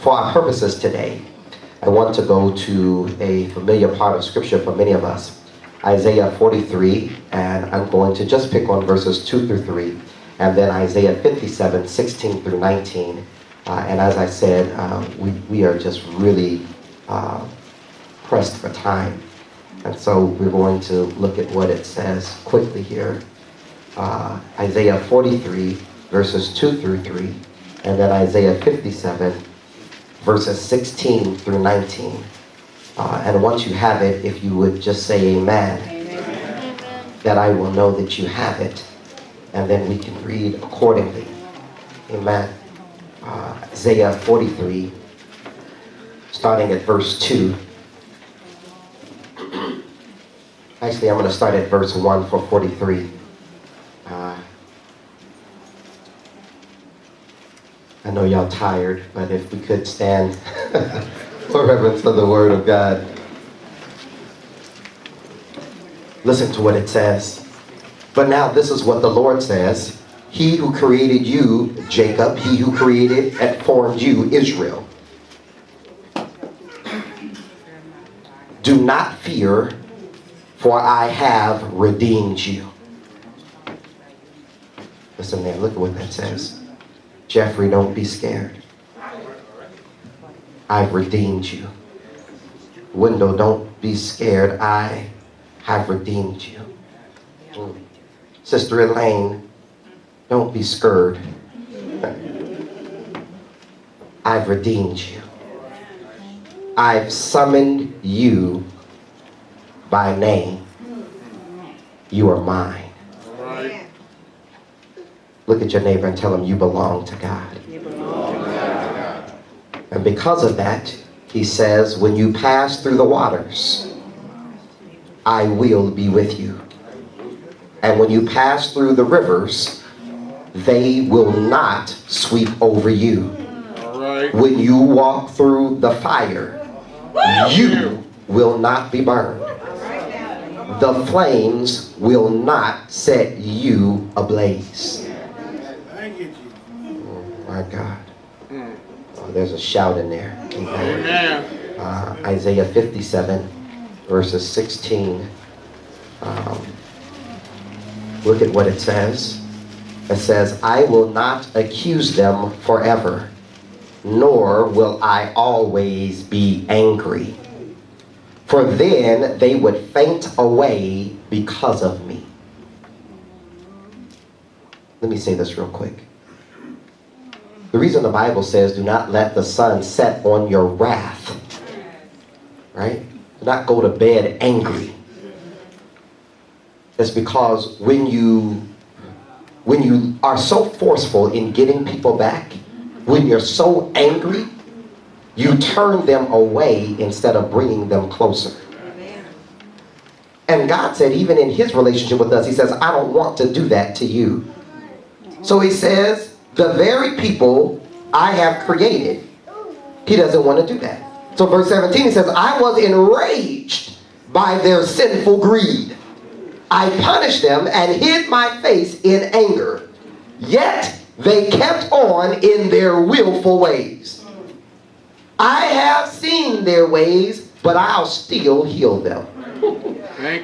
For our purposes today, I want to go to a familiar part of Scripture for many of us, Isaiah 43, and I'm going to just pick on verses 2 through 3, and then Isaiah 57, 16 through 19. And as I said, we are just really pressed for time. And so we're going to look at what it says quickly here. Isaiah 43, verses 2 through 3, and then Isaiah 57, verses 16 through 19. And once you have it, if you would just say amen, amen, that I will know that you have it, and then we can read accordingly. Amen. Isaiah 43, starting at verse 2. Actually, I'm going to start at verse 1 for 43. I know y'all tired, but if we could stand for reverence of the Word of God. Listen to what it says. But now this is what the Lord says. He who created you, Jacob, he who created and formed you, Israel. Do not fear, for I have redeemed you. Listen there, look at what that says. Jeffrey, don't be scared. I've redeemed you. Wendell, don't be scared. I have redeemed you. Sister Elaine, don't be scared. I've redeemed you. I've summoned you by name. You are mine. Look at your neighbor and tell him you belong to God. You belong to God. And because of that, he says, when you pass through the waters, I will be with you. And when you pass through the rivers, they will not sweep over you. All right. When you walk through the fire, you will not be burned. The flames will not set you ablaze. My God. Oh, there's a shout in there. Amen. Isaiah 57, verses 16. Look at what it says. It says, I will not accuse them forever, nor will I always be angry. For then they would faint away because of me. Let me say this real quick. The reason the Bible says, do not let the sun set on your wrath, right? Do not go to bed angry. It's because when you are so forceful in getting people back, when you're so angry, you turn them away instead of bringing them closer. And God said, even in his relationship with us, he says, I don't want to do that to you. So he says, the very people I have created, he doesn't want to do that. So verse 17, he says, I was enraged by their sinful greed. I punished them and hid my face in anger. Yet they kept on in their willful ways. I have seen their ways, but I'll still heal them.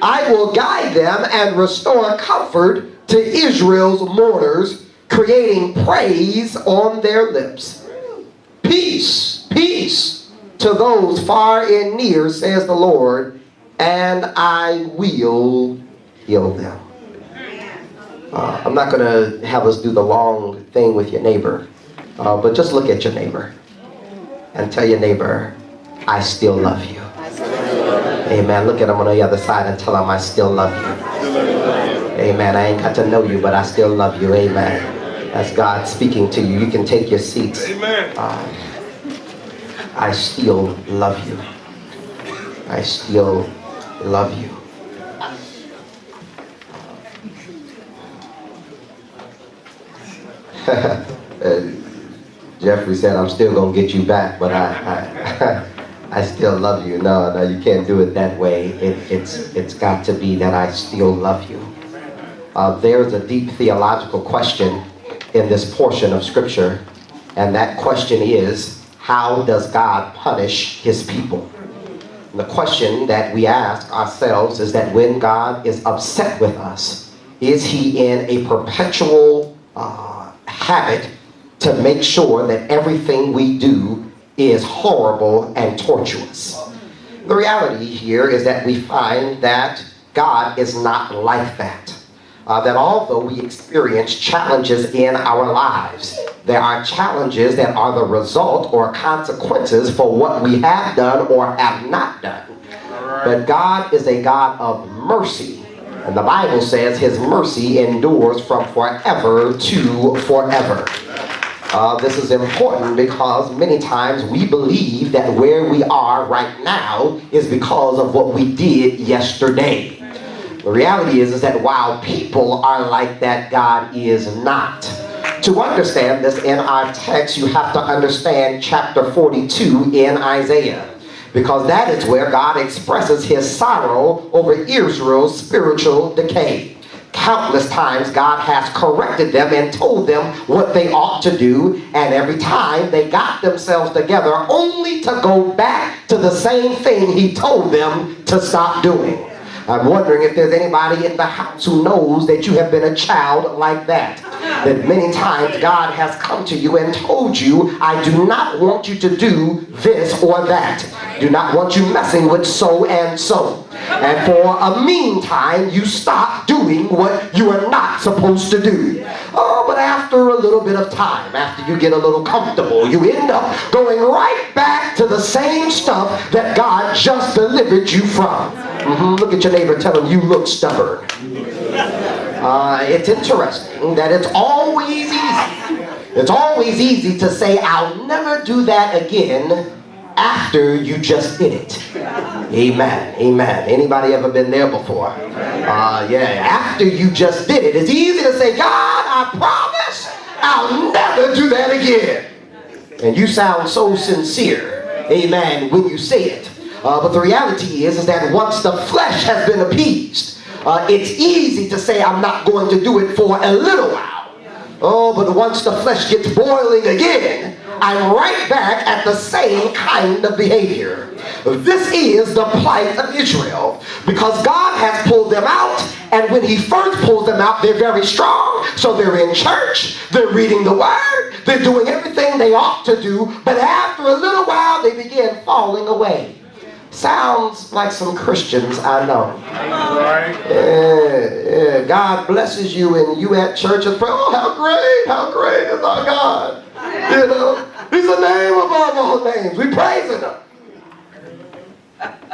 I will guide them and restore comfort to Israel's mourners, creating praise on their lips. Peace, peace to those far and near, says the Lord, and I will heal them. I'm not going to have us do the long thing with your neighbor, but just look at your neighbor and tell your neighbor, I still love you. Amen. Look at him on the other side and tell him, I still love you. Amen. I ain't got to know you, but I still love you. Amen. As God speaking to you, you can take your seats. Amen. I still love you. I still love you. Jeffrey said, I'm still going to get you back, but I still love you. No, you can't do it that way. It's got to be that I still love you. There's a deep theological question in this portion of Scripture And that question is, how does God punish his people? And the question that we ask ourselves is that when God is upset with us, is he in a perpetual habit to make sure that everything we do is horrible and tortuous? The reality here is that we find that God is not like that. That although we experience challenges in our lives, there are challenges that are the result or consequences for what we have done or have not done. But God is a God of mercy. And the Bible says his mercy endures from forever to forever. This is important because many times we believe that where we are right now is because of what we did yesterday. The reality is that while people are like that, God is not. To understand this in our text, you have to understand chapter 42 in Isaiah, because that is where God expresses his sorrow over Israel's spiritual decay. Countless times God has corrected them and told them what they ought to do, and every time they got themselves together only to go back to the same thing he told them to stop doing. I'm wondering if there's anybody in the house who knows that you have been a child like that. That many times God has come to you and told you, I do not want you to do this or that. Do not want you messing with so and so. And for a meantime, you stop doing what you are not supposed to do. Oh, but after a little bit of time, after you get a little comfortable, you end up going right back to the same stuff that God just delivered you from. Look at your neighbor, tell him you look stubborn. It's interesting that it's always easy. It's always easy to say, I'll never do that again after you just did it. Amen. Amen. Anybody ever been there before? Yeah, after you just did it. It's easy to say, God, I promise I'll never do that again. And you sound so sincere, amen, when you say it. But the reality is that once the flesh has been appeased, it's easy to say I'm not going to do it for a little while. Oh, but once the flesh gets boiling again, I'm right back at the same kind of behavior. This is the plight of Israel, because God has pulled them out, and when he first pulls them out, they're very strong, so they're in church, they're reading the word, they're doing everything they ought to do, but after a little while, they begin falling away. Sounds like some Christians I know. Yeah, God blesses you and you at church and pray, oh, how great is our God. You know, he's a name above all names. We praise him.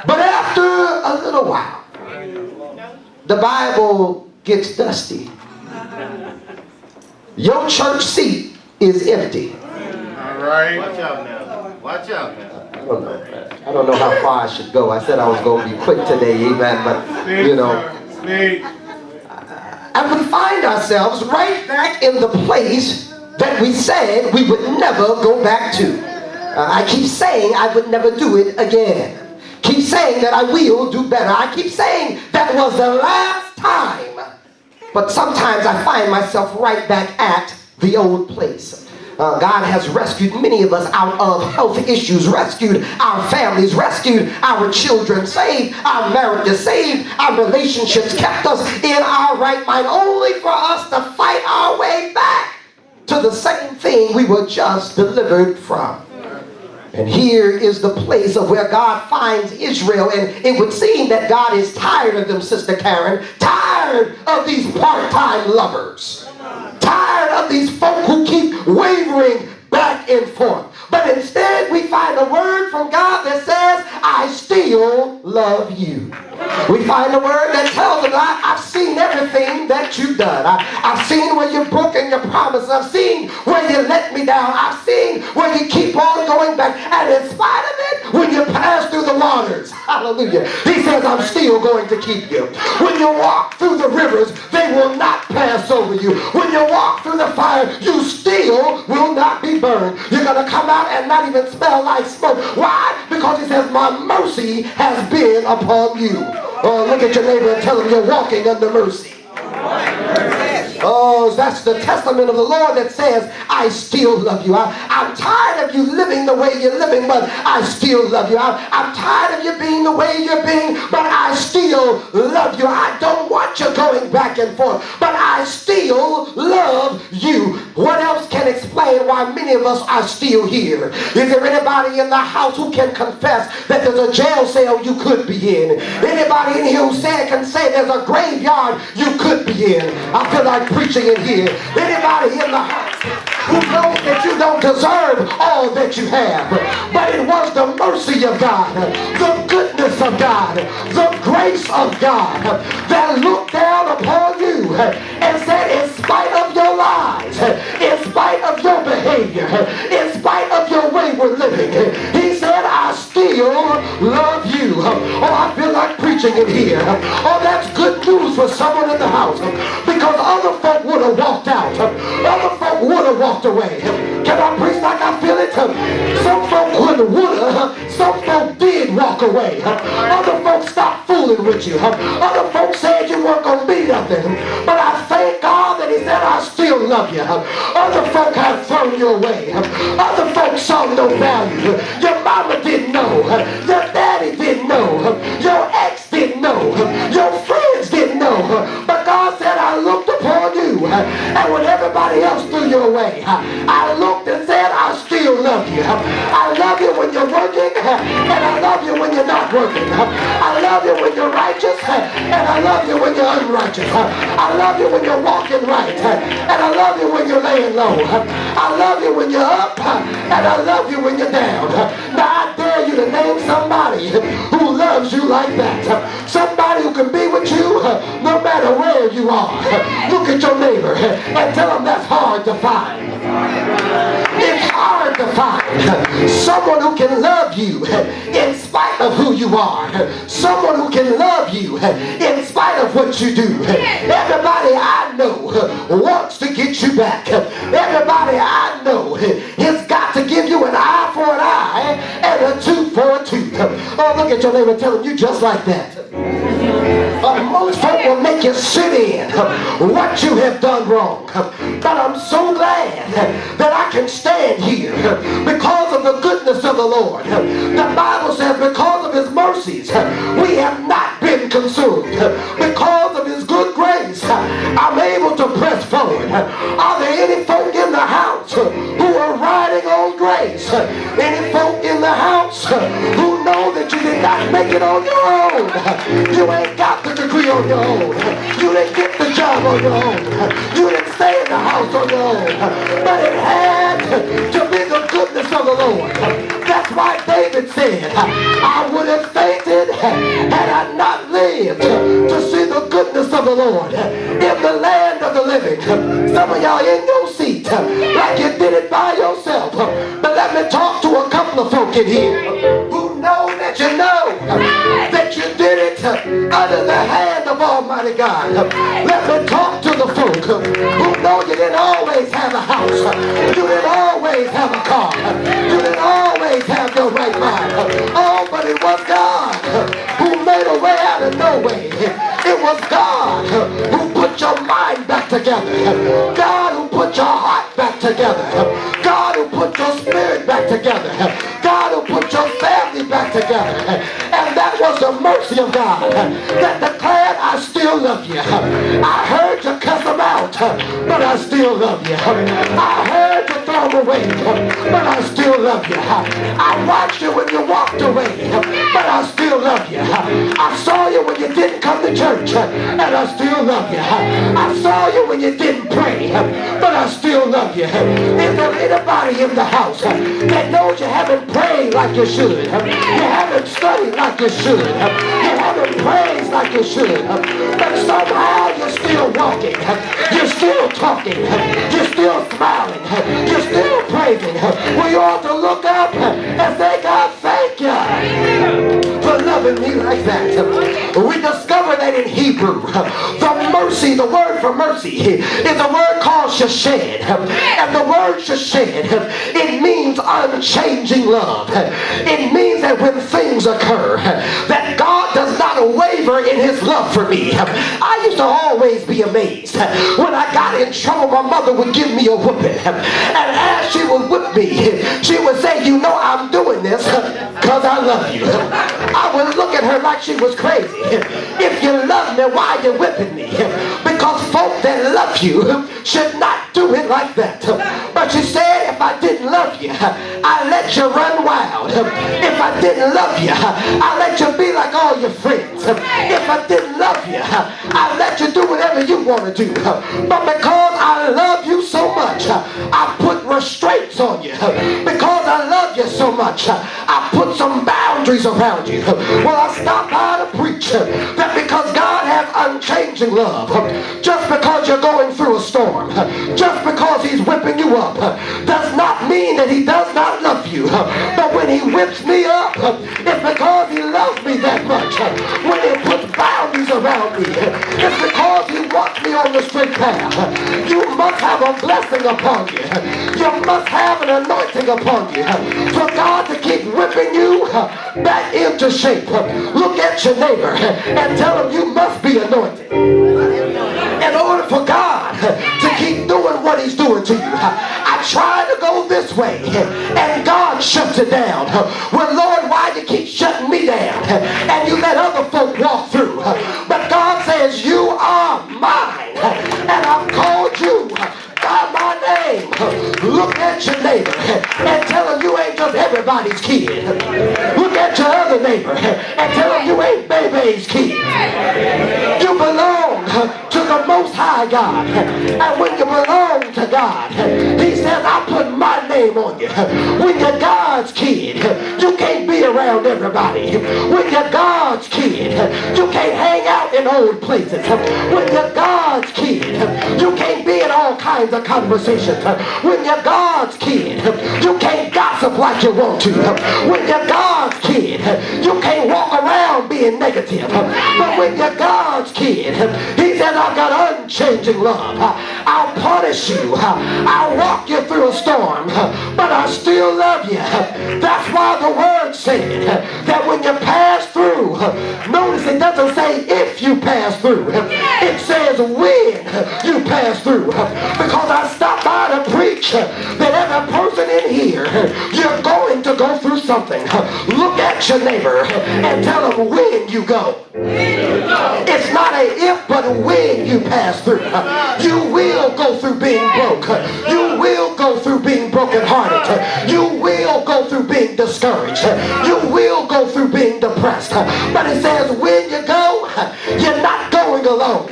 But after a little while, the Bible gets dusty. Your church seat is empty. All right. Watch out now. Watch out now. I don't know how far I should go. I said I was going to be quick today, amen, but you know. And we find ourselves right back in the place that we said we would never go back to. I keep saying I would never do it again. Keep saying that I will do better. I keep saying that was the last time. But sometimes I find myself right back at the old place. God has rescued many of us out of health issues, rescued our families, rescued our children, saved our marriages, saved our relationships, kept us in our right mind, only for us to fight our way back to the same thing we were just delivered from. And here is the place of where God finds Israel, and it would seem that God is tired of them, Sister Karen, tired of these part-time lovers. Tired of these folk who keep wavering back and forth. But instead we find a word from God that says, I still love you. We find a word that tells them, I've seen everything that you've done. I've seen where you've broken your promises. I've seen where you let me down. I've seen where you keep on going back. And in spite of it, when you pass through the waters, hallelujah, he says, I'm still going to keep you. When you walk through the rivers, they will not pass over you. When you walk through the fire, you still will not be burned. You're going to come out and not even smell like smoke. Why? Because he says, my mercy has been upon you. Oh, look at your neighbor and tell him you're walking under mercy. Oh, that's the testament of the Lord that says, I still love you. I'm tired of you living the way you're living, but I still love you. I'm tired of you being the way you're being, but I still love you. I don't want you going back and forth, but I still love you. What else can explain why many of us are still here? Is there anybody in the house who can confess that there's a jail cell you could be in? Anybody in here who can say there's a graveyard you could be in? I feel like preaching in here. Anybody in the house who knows that you don't deserve all that you have, but it was the mercy of God, the goodness of God, the grace of God that looked down upon you and said, in spite of your lies, in spite of your behavior, in spite of your wayward living, he said, I still love you. Oh, I feel like preaching in here. Oh, that's good news for someone in the house, because other folk would have walked out. Other folk would have walked away. Can I preach like I feel it? Some folk would have. Some folk did walk away. Other folks stopped fooling with you. Other folks said you weren't going to be nothing. But I thank God that he said, I still love you. Other folk have thrown you away. Other folks saw no value. Your mama didn't know. Your daddy didn't know. Your ex didn't know. Your friends didn't know. But God said, I looked upon you. And when everybody else threw you away, I looked and said, I still love you. I love you when you're working, and I love you when you're not working. I love you when you're righteous, and I love you when you're unrighteous. I love you when you're walking right, and I love you when you're laying low. I love you when you're up, and I love you when you're down. Now I dare you to name somebody who loves you like that. Somebody who can be with you no matter where you are. Look at your neighbor and tell them that's hard to find. It's hard to find someone who can love you in spite of who you are. Someone who can love you in spite of what you do. Everybody I know wants to get you back. Everybody I know has got to give you an eye for an eye and a tooth for a tooth. Oh, look at your neighbor and tell them you just like that. Most folk will make you sit in what you have done wrong. But I'm so glad that I can stand here because of the goodness of the Lord. The Bible says because of his mercies we have not been consumed. Because of his good grace I'm able to press forward. Are there any folk in the house who are riding on grace? Any folk in the house who know that you did not make it on your own? You ain't got the degree on your own. You didn't get the job on your own. You didn't stay in the house on your own. But it had to be the goodness of the Lord. That's why David said, I would have fainted had I not lived to see the goodness of the Lord in the land of the living. Some of y'all in your seat like you did it by yourself. But let me talk to a couple of folk in here who know that you know that you did it under the hand of Almighty God. Let me talk to the folk who know you didn't always have a house. You didn't always have a car. You didn't always have your right mind. Oh, but it was God who made a way out of no way. It was God who put your mind back together. God who put your heart back together. God who put your spirit back together. God who put your family back together. And that was the mercy of God that declared, I still love you. I heard you cuss them out, but I still love you. I heard you throw them away, but I still love you. I watched you when you walked away, but I still love you. I saw you when you didn't come to church, and I still love you. I saw you when you didn't pray, but I still love you. Is there anybody in the house that knows you haven't prayed like you should? You haven't studied like you should. You haven't praised like you should. But somehow you're still walking. You're still talking. You're still smiling. You're still praising. Well, you ought to look up and say, God, thank you for loving me like that. We discover that in Hebrew, the mercy, the word for mercy, is a word called sheshed. And the word sheshed, it means unchanging love. It means that when things occur, that God does not waver in his love for me. I used to always be amazed. When I got in trouble, my mother would give me a whooping. And as she would whip me, she would say, you know I'm doing this because I love you. I would look at her like she was crazy. If you love me, why are you whipping me? Because folk that love you should not do it like that. But she said, if I didn't love you, I let you run wild. If I didn't love you, I let you be like all your friends. If I didn't love you, I let you do whatever you want to do. But because I love you so much, I put restraints on you. Because I love you so much, I put some boundaries around you. Well, I stopped by to preach that because God has unchanging love, just because you're going through a storm, just because he's whipping you up, does not mean that he does not love you. But when he whips me up, it's because he loves me that much. When he puts boundaries around me, it's because he wants me on the straight path. You must have a blessing upon you. You must have an anointing upon you for God to keep whipping you back into shape. Look at your neighbor and tell him you must be anointed in order for God to keep doing what he's doing to you. I try to go this way and God shuts it down. Well, Lord, why do you keep shutting me down and you let other folk walk through? But God says you are mine and I've called you by my name. Look at your neighbor and tell him you ain't just everybody's kid. Look at your other neighbor and tell him you ain't baby's kid. You belong to the Most High God. And when you belong to God, he says, I put my name on you. When you're God's kid, you can't be around everybody. When you're God's kid, you can't hang out in old places. When you're God's kid, you can't be in all kinds of conversations. When you're God's kid, you can't gossip like you want to. When you're God's kid, you can't walk around being negative. But when you're God's kid, he says, I've got unchanging love. I'll punish you. I'll walk you through a storm, but I still love you. That's why the word said that when you pass through, notice it doesn't say if you pass through. It says when you pass through. Because I stopped by to preach that every person in here, you're going to go through something. Look at your neighbor and tell them when you go. It's not a if, but when you pass through. You will go through being broke. You will go through being brokenhearted. You will go through being discouraged. You will go through being depressed. But it says when you go, you're not going alone.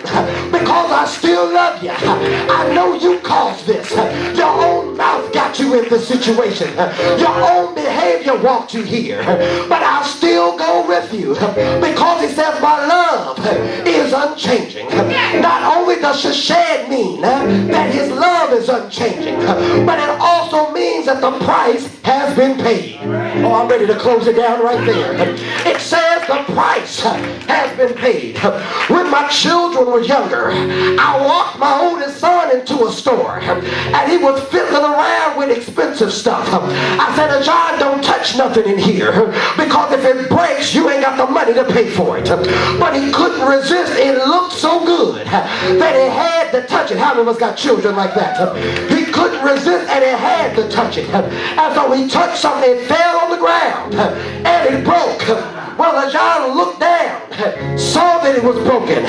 Because I still love you. I know you caused this. Your own mouth got you in the situation. Your own behavior walked you here. But I'll still go with you. Because he says my love is unchanging. Not only does Sheshed mean that his love is unchanging, but it also means that the price has been paid. Oh, I'm ready to close it down right there. It says the price has been paid. When my children were younger, I walked my oldest son into a store and he was fiddling around with expensive stuff. I said, John, don't touch nothing in here because if it breaks, you ain't got the money to pay for it. But he couldn't resist. It looked so good that he had to touch it. How many of us got children like that? He couldn't resist and he had to touch it. And so he touched something, it fell on the ground and it broke. Well, John looked down, saw that it was broken.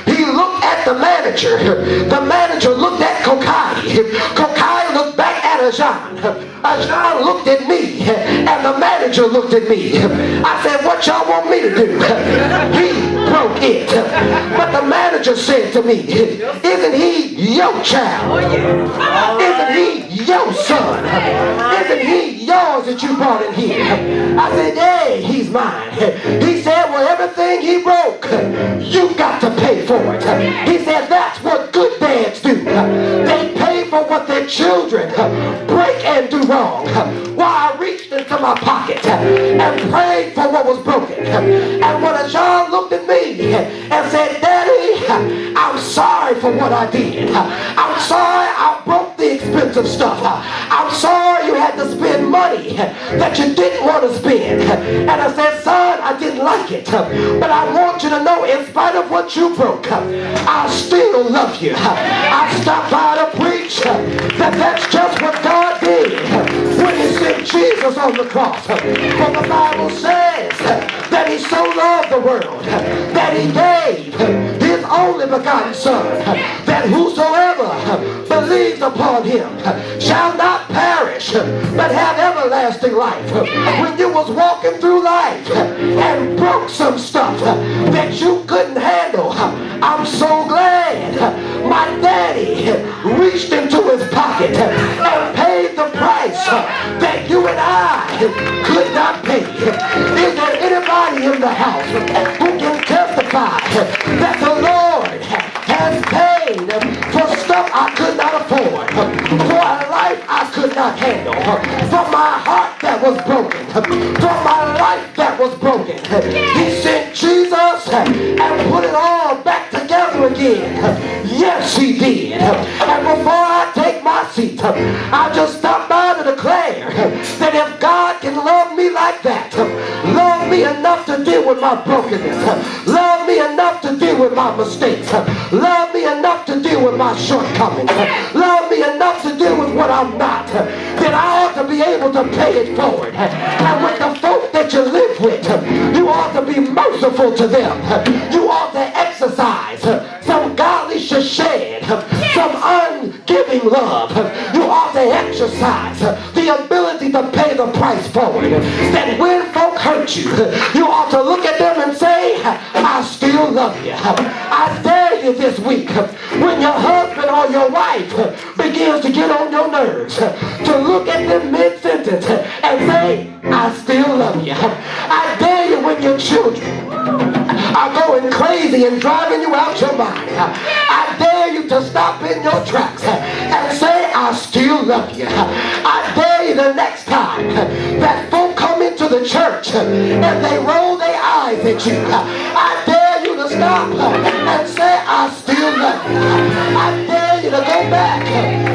He looked at the manager. The manager looked at Kokai. Kokai looked back at Ajan. Ajan looked at me, and the manager looked at me. I said, what y'all want me to do? He broke it. But the manager said to me, isn't he your child? Isn't he your son? Isn't he yours that you brought in here? I said, yeah, he's mine. He said, well, everything he broke, you got to pay for it. He said, that's what good dads do. They pay for what their children break and do wrong. While I reached into my pocket and prayed for what was broken. And when John looked at me and said, Daddy, I'm sorry for what I did. I'm sorry I broke the expensive stuff. I'm sorry you had to spend money that you didn't want to spend. And I said, son, I I didn't like it. But I want you to know, in spite of what you broke, I still love you. I stopped by to preach that that's just what God did when he sent Jesus on the cross. For the Bible says that he so loved the world that he gave his only begotten Son, that whosoever believes upon him shall not perish but have everlasting life. When you was walking through life and broke some stuff that you couldn't handle, I'm so glad my daddy reached into his pocket and paid the price that you and I could not pay. Is there anybody in the house who can testify that the Lord has paid for stuff I could not afford, for a life I could not handle, for my heart that was broken, for my life that was broken? He sent Jesus and put it all back together again. Yes, he did. And before I take my seat, I just stopped by to declare that if God can love me like that, love me enough to deal with my brokenness, love me enough to deal with my mistakes, love me enough to deal with my shortcomings, love me enough to deal with what I'm not, then I ought to be able to pay it forward. And with the folk that you live with, you ought to be merciful to them. You ought to exercise some godly shashed, some ungiving love. You ought to exercise the ability to pay the price forward. That when folk hurt you, you ought to look at them and say, I still love you. I dare you this week, when your husband or your wife begins to get on your nerves, to look at them mid-sentence and say, I still love you. I dare you when your children are going crazy and driving you out your mind, I dare you to stop in your tracks and say, I still love you. I dare you the next time that folk come into the church and they roll their eyes at you, I dare you to stop and say, I still love you. I dare you to go back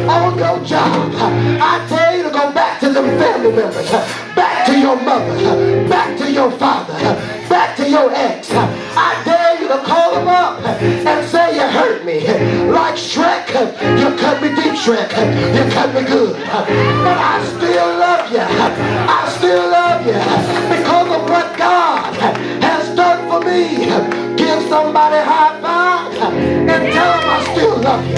on your job. I dare you to go back to them family members, back to your mother, back to your father, back to your ex. I dare you to call them up and say, you hurt me. Like Shrek, you cut me deep, Shrek. You cut me good. But I still love you. I still love you because of what God has done for me. Give somebody a high five and tell them I still love you.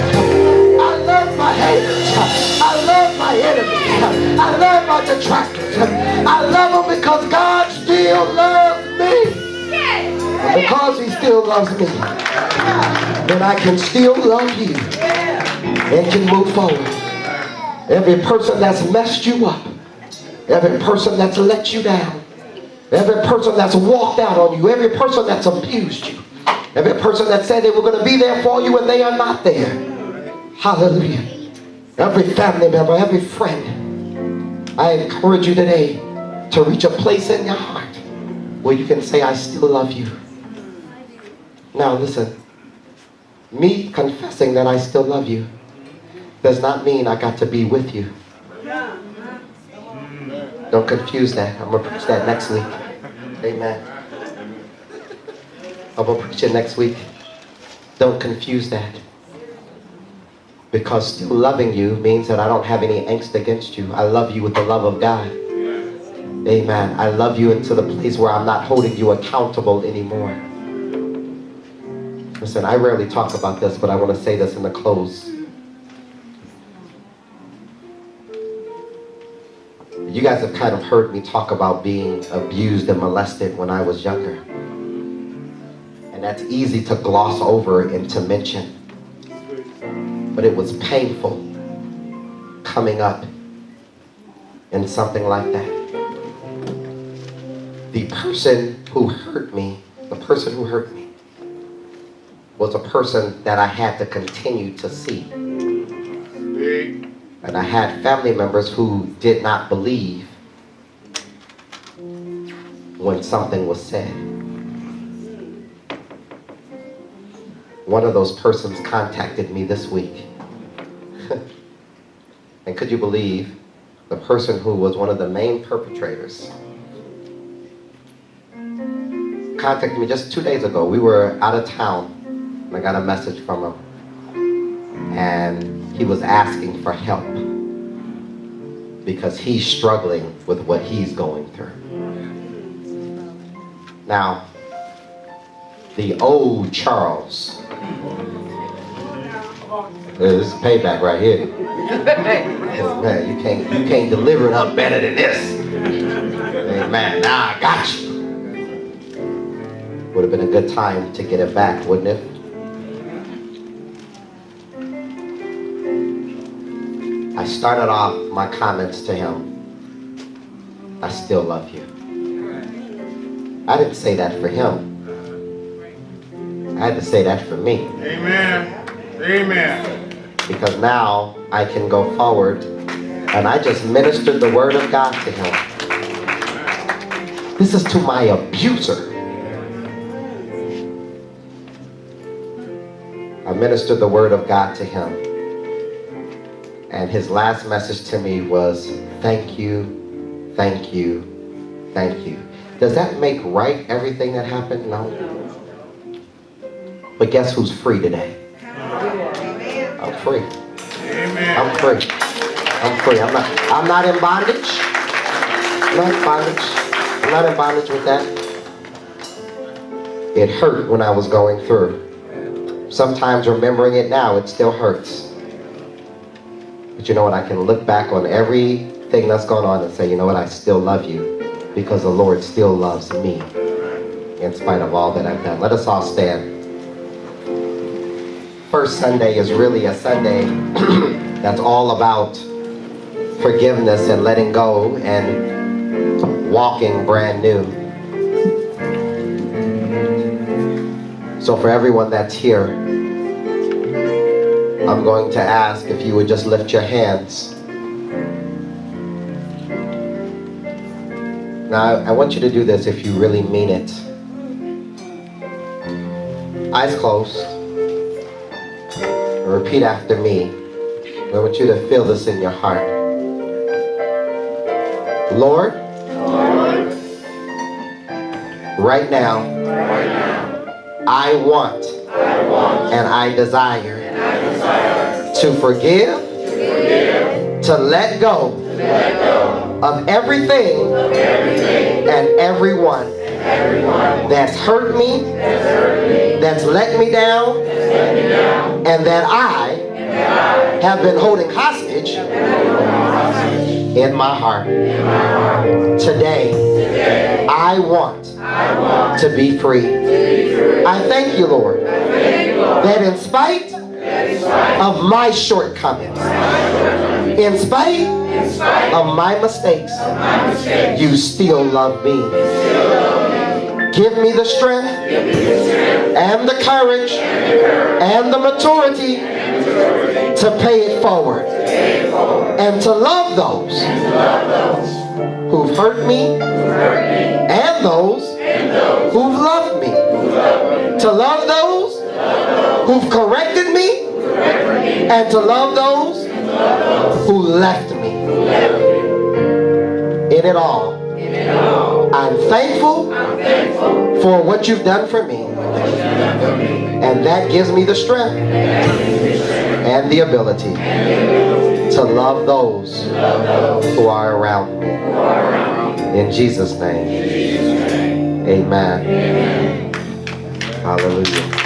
I love my haters. I love my enemies. I love my detractors. I love them because God still loves me. And because he still loves me, then I can still love you and can move forward. Every person that's messed you up, every person that's let you down, every person that's walked out on you, every person that's abused you, every person that said they were going to be there for you and they are not there. Hallelujah. Every family member, every friend, I encourage you today to reach a place in your heart where you can say, I still love you. Now listen, me confessing that I still love you does not mean I got to be with you. Don't confuse that. I'm going to preach that next week. Amen. I'm going to preach it next week. Don't confuse that. Because still loving you means that I don't have any angst against you. I love you with the love of God. Amen. I love you into the place where I'm not holding you accountable anymore. Listen, I rarely talk about this, but I want to say this in the close. You guys have kind of heard me talk about being abused and molested when I was younger. And that's easy to gloss over and to mention. But it was painful coming up in something like that. The person who hurt me was a person that I had to continue to see. And I had family members who did not believe when something was said. One of those persons contacted me this week. And could you believe the person who was one of the main perpetrators contacted me just 2 days ago. We were out of town. And I got a message from him. And he was asking for help because he's struggling with what he's going through. Now, the old Charles, this is payback right here. Man, you can't deliver it up better than this. Amen. Now I got you. Would have been a good time to get it back, wouldn't it? I started off my comments to him. I still love you. I didn't say that for him. I had to say that for me. Amen. Amen. Because now I can go forward and I just ministered the word of God to him. This is to my abuser. I ministered the word of God to him. And his last message to me was, thank you, thank you, thank you. Does that make right everything that happened? No. But guess who's free today? I'm free. Amen. I'm free. I'm free. I'm not in bondage. I'm not in bondage. I'm not in bondage with that. It hurt when I was going through. Sometimes remembering it now, it still hurts. But you know what? I can look back on everything that's gone on and say, you know what? I still love you because the Lord still loves me in spite of all that I've done. Let us all stand. First Sunday is really a Sunday that's all about forgiveness and letting go and walking brand new. So for everyone that's here, I'm going to ask if you would just lift your hands. Now, I want you to do this if you really mean it. Eyes closed. Repeat after me. I want you to feel this in your heart. Lord, right now, I want and I desire to forgive, to let go of everything and everyone that's hurt me, that's let me down, and that I have been holding hostage in my heart. Today, I want to be free. I thank you, Lord, that in spite of my shortcomings, in spite of my mistakes, you still love me. Give me the strength and the courage and the maturity to pay it forward and to love those who've hurt me and those who've loved me, to love those who've corrected me and to love those who left me. In it all, I'm thankful for what you've done for me, and that gives me the strength and the ability to love those who are around me. In Jesus' name, amen. Hallelujah.